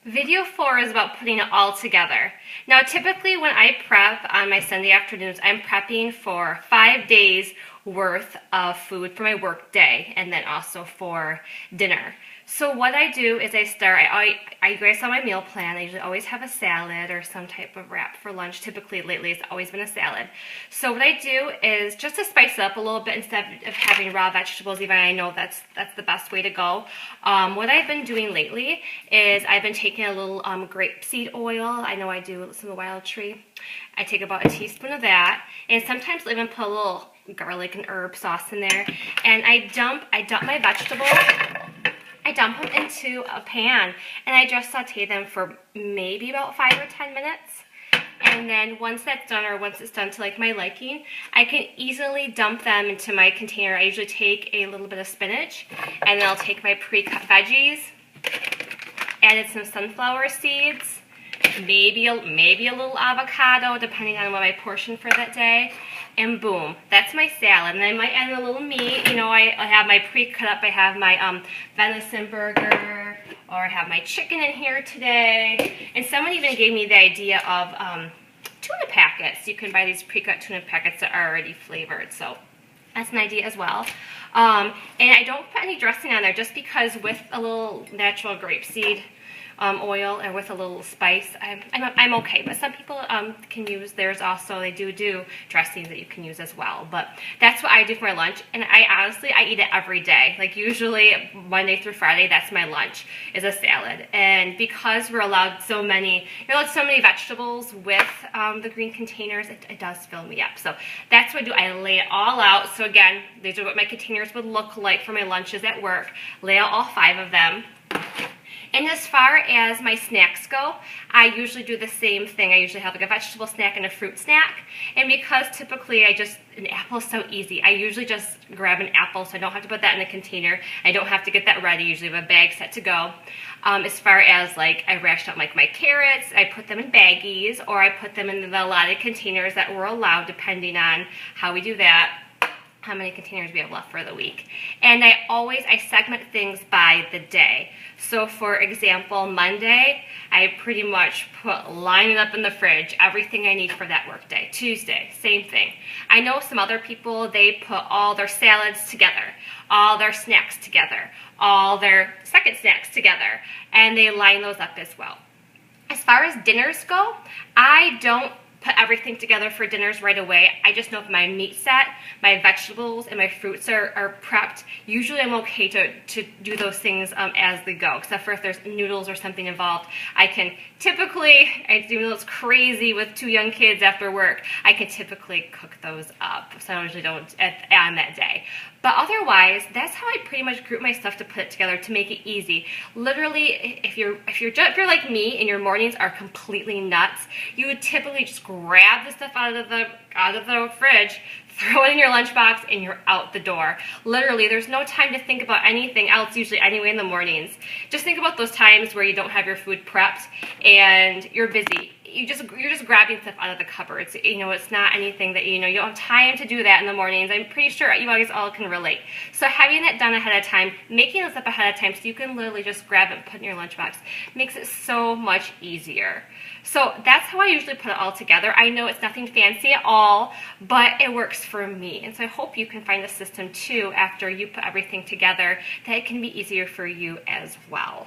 Video 4 is about putting it all together. Now, typically when I prep on my Sunday afternoons, I'm prepping for 5 days worth of food for my work day and then also for dinner. So what I do is I guys saw my meal plan. I usually always have a salad or some type of wrap for lunch. Typically lately it's always been a salad. So what I do is just to spice it up a little bit instead of having raw vegetables, even I know that's the best way to go. What I've been doing lately is I've been taking a little grapeseed oil. I know I do some of the wild tree. I take about a teaspoon of that, and sometimes I'll even put a little garlic and herb sauce in there. And I dump my vegetables. I dump them into a pan, and I just saute them for maybe about 5 or 10 minutes. And then once that's done, or once it's done to like my liking, I can easily dump them into my container. I usually take a little bit of spinach, and then I'll take my pre-cut veggies, added some sunflower seeds, maybe a little avocado, depending on what my portion for that day. And boom, that's my salad. And I might add a little meat. You know, I have my pre-cut up. I have my venison burger, or I have my chicken in here today. And someone even gave me the idea of tuna packets. You can buy these pre-cut tuna packets that are already flavored. So that's an idea as well. And I don't put any dressing on there just because with a little natural grapeseed oil and with a little spice, I'm okay. But some people can use theirs also. They do dressings that you can use as well. But that's what I do for my lunch, and I eat it every day. Like usually Monday through Friday, that's my lunch, is a salad. And because we're allowed so many vegetables with the green containers, it does fill me up. So that's what I do. I lay it all out. So again, these are what my containers would look like for my lunches at work. Lay out all 5 of them. And as far as my snacks go, I usually do the same thing. I usually have like a vegetable snack and a fruit snack. And because typically an apple is so easy, I usually just grab an apple so I don't have to put that in a container. I don't have to get that ready. Usually I have a bag set to go. As far as like, I rashed out like my carrots, I put them in baggies, or I put them in the allotted containers that were allowed depending on how we do that, how many containers we have left for the week. And I segment things by the day. So for example, Monday, I pretty much line it up in the fridge, everything I need for that work day. Tuesday, same thing. I know some other people, they put all their salads together, all their snacks together, all their second snacks together, and they line those up as well. As far as dinners go, I don't put everything together for dinners right away. I just know if my meat's set, my vegetables and my fruits are prepped. Usually I'm okay to do those things as they go, except for if there's noodles or something involved. I do those crazy with 2 young kids after work. I can typically cook those up, so I usually don't on that day. But otherwise, that's how I pretty much group my stuff to put it together to make it easy. Literally, if you're like me and your mornings are completely nuts, you would typically just grab the stuff out of the fridge, throw it in your lunchbox, and you're out the door. Literally, there's no time to think about anything else usually anyway in the mornings. Just think about those times where you don't have your food prepped and you're busy. You're just grabbing stuff out of the cupboards. You know, it's not anything that, you don't have time to do that in the mornings. I'm pretty sure you guys all can relate. So having that done ahead of time, making this up ahead of time so you can literally just grab it and put it in your lunchbox, makes it so much easier. So that's how I usually put it all together. I know it's nothing fancy at all, but it works for me. And so I hope you can find a system too after you put everything together that it can be easier for you as well.